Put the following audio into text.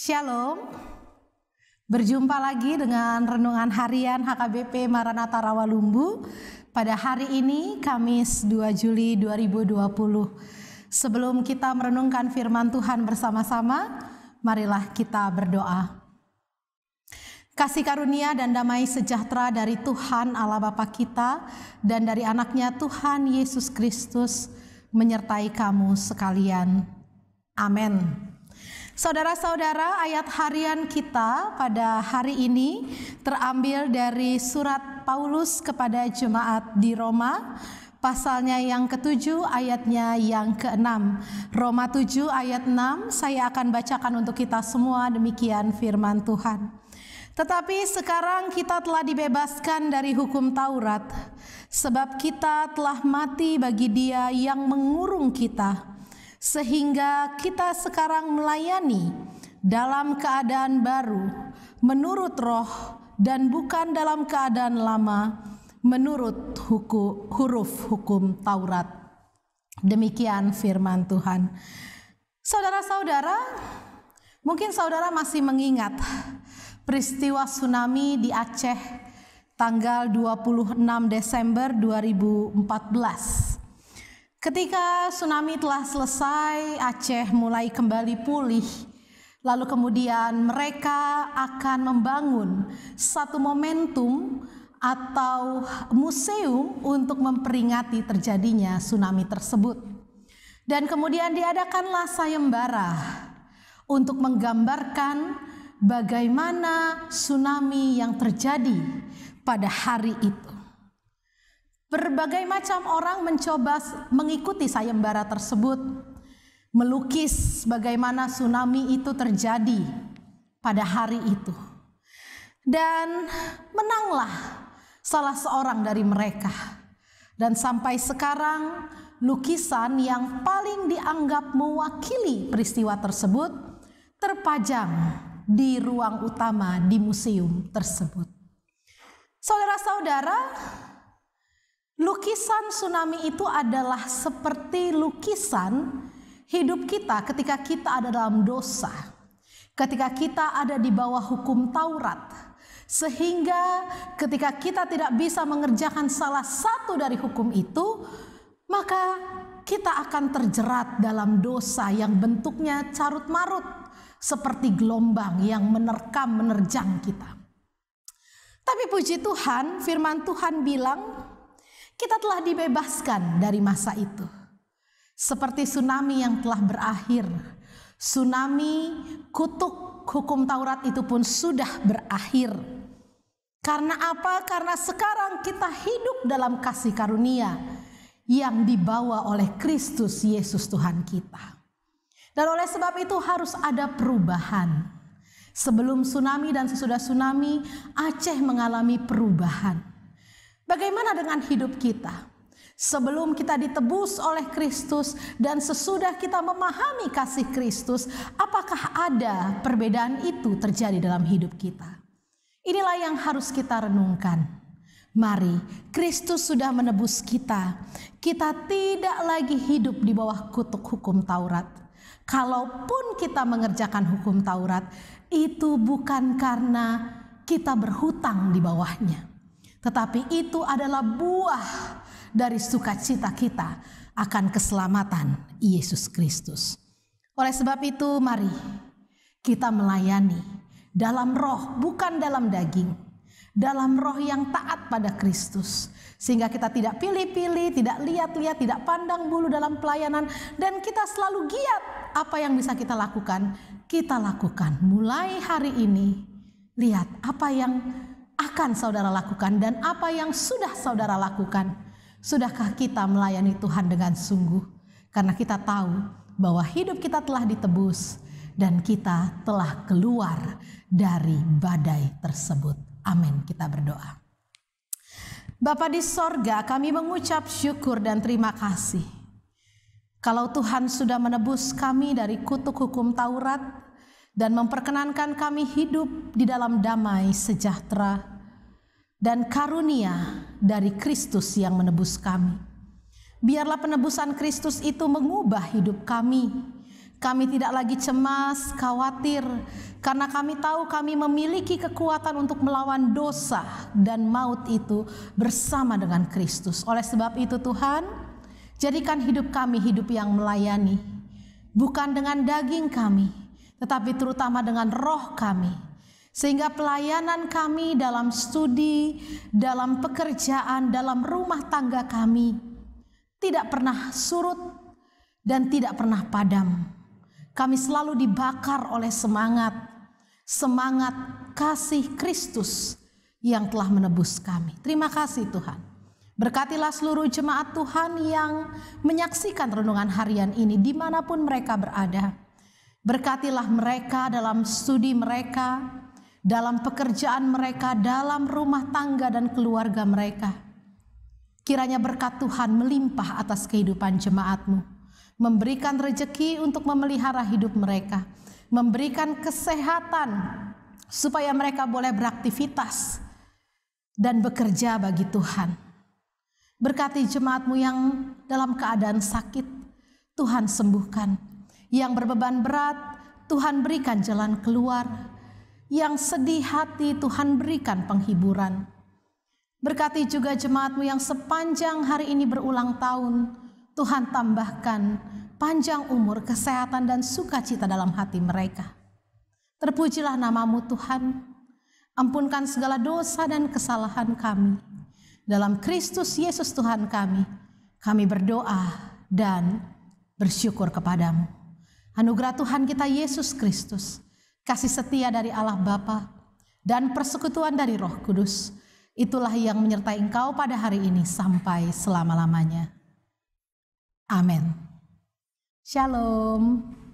Shalom, berjumpa lagi dengan Renungan Harian HKBP Maranatha Rawalumbu pada hari ini Kamis 2 Juli 2020. Sebelum kita merenungkan firman Tuhan bersama-sama, marilah kita berdoa. Kasih karunia dan damai sejahtera dari Tuhan Allah Bapa kita dan dari anaknya Tuhan Yesus Kristus menyertai kamu sekalian. Amin. Saudara-saudara, ayat harian kita pada hari ini terambil dari surat Paulus kepada jemaat di Roma, pasalnya yang ke-7 ayatnya yang ke-6. Roma 7 ayat 6 saya akan bacakan untuk kita semua, demikian firman Tuhan. Tetapi sekarang kita telah dibebaskan dari hukum Taurat, sebab kita telah mati bagi Dia yang mengurung kita, sehingga kita sekarang melayani dalam keadaan baru, menurut roh dan bukan dalam keadaan lama, menurut huruf hukum Taurat. Demikian firman Tuhan. Saudara-saudara, mungkin saudara masih mengingat peristiwa tsunami di Aceh tanggal 26 Desember 2014. Ketika tsunami telah selesai, Aceh mulai kembali pulih. Lalu kemudian mereka akan membangun satu momentum atau museum untuk memperingati terjadinya tsunami tersebut. Dan kemudian diadakanlah sayembara untuk menggambarkan bagaimana tsunami yang terjadi pada hari itu. Berbagai macam orang mencoba mengikuti sayembara tersebut, melukis bagaimana tsunami itu terjadi pada hari itu. Dan menanglah salah seorang dari mereka. Dan sampai sekarang lukisan yang paling dianggap mewakili peristiwa tersebut terpajang di ruang utama di museum tersebut. Saudara-saudara, lukisan tsunami itu adalah seperti lukisan hidup kita ketika kita ada dalam dosa, ketika kita ada di bawah hukum Taurat, sehingga ketika kita tidak bisa mengerjakan salah satu dari hukum itu, maka kita akan terjerat dalam dosa yang bentuknya carut-marut seperti gelombang yang menerjang kita. Tapi puji Tuhan, firman Tuhan bilang, kita telah dibebaskan dari masa itu. Seperti tsunami yang telah berakhir. Tsunami kutuk hukum Taurat itu pun sudah berakhir. Karena apa? Karena sekarang kita hidup dalam kasih karunia yang dibawa oleh Kristus Yesus Tuhan kita. Dan oleh sebab itu harus ada perubahan. Sebelum tsunami dan sesudah tsunami, Aceh mengalami perubahan. Bagaimana dengan hidup kita? Sebelum kita ditebus oleh Kristus dan sesudah kita memahami kasih Kristus, apakah ada perbedaan itu terjadi dalam hidup kita? Inilah yang harus kita renungkan. Mari, Kristus sudah menebus kita. Kita tidak lagi hidup di bawah kutuk hukum Taurat. Kalaupun kita mengerjakan hukum Taurat, itu bukan karena kita berhutang di bawahnya, tetapi itu adalah buah dari sukacita kita akan keselamatan Yesus Kristus. Oleh sebab itu, mari kita melayani dalam roh, bukan dalam daging, dalam roh yang taat pada Kristus, sehingga kita tidak pilih-pilih, tidak lihat-lihat, tidak pandang bulu dalam pelayanan, dan kita selalu giat apa yang bisa kita lakukan, kita lakukan. Mulai hari ini, lihat apa yang akan saudara lakukan dan apa yang sudah saudara lakukan. Sudahkah kita melayani Tuhan dengan sungguh? Karena kita tahu bahwa hidup kita telah ditebus dan kita telah keluar dari badai tersebut. Amin. Kita berdoa. Bapa di sorga, kami mengucap syukur dan terima kasih. Kalau Tuhan sudah menebus kami dari kutuk hukum Taurat dan memperkenankan kami hidup di dalam damai sejahtera dan karunia dari Kristus yang menebus kami. Biarlah penebusan Kristus itu mengubah hidup kami. Kami tidak lagi cemas, khawatir, karena kami tahu kami memiliki kekuatan untuk melawan dosa dan maut itu bersama dengan Kristus. Oleh sebab itu Tuhan, jadikan hidup kami hidup yang melayani, bukan dengan daging kami, tetapi terutama dengan roh kami. Sehingga pelayanan kami dalam studi, dalam pekerjaan, dalam rumah tangga kami tidak pernah surut dan tidak pernah padam. Kami selalu dibakar oleh semangat kasih Kristus yang telah menebus kami. Terima kasih Tuhan. Berkatilah seluruh jemaat Tuhan yang menyaksikan renungan harian ini dimanapun mereka berada. Berkatilah mereka dalam studi mereka, dalam pekerjaan mereka, dalam rumah tangga dan keluarga mereka. Kiranya berkat Tuhan melimpah atas kehidupan jemaat-Mu. Memberikan rejeki untuk memelihara hidup mereka, memberikan kesehatan supaya mereka boleh beraktivitas dan bekerja bagi Tuhan. Berkati jemaat-Mu yang dalam keadaan sakit, Tuhan sembuhkan. Yang berbeban berat, Tuhan berikan jalan keluar. Yang sedih hati, Tuhan berikan penghiburan. Berkati juga jemaat-Mu yang sepanjang hari ini berulang tahun, Tuhan tambahkan panjang umur, kesehatan dan sukacita dalam hati mereka. Terpujilah nama-Mu Tuhan. Ampunkan segala dosa dan kesalahan kami. Dalam Kristus Yesus Tuhan kami berdoa dan bersyukur kepadamu. Anugerah Tuhan kita Yesus Kristus, kasih setia dari Allah Bapa dan persekutuan dari Roh Kudus, itulah yang menyertai engkau pada hari ini sampai selama-lamanya. Amin. Shalom.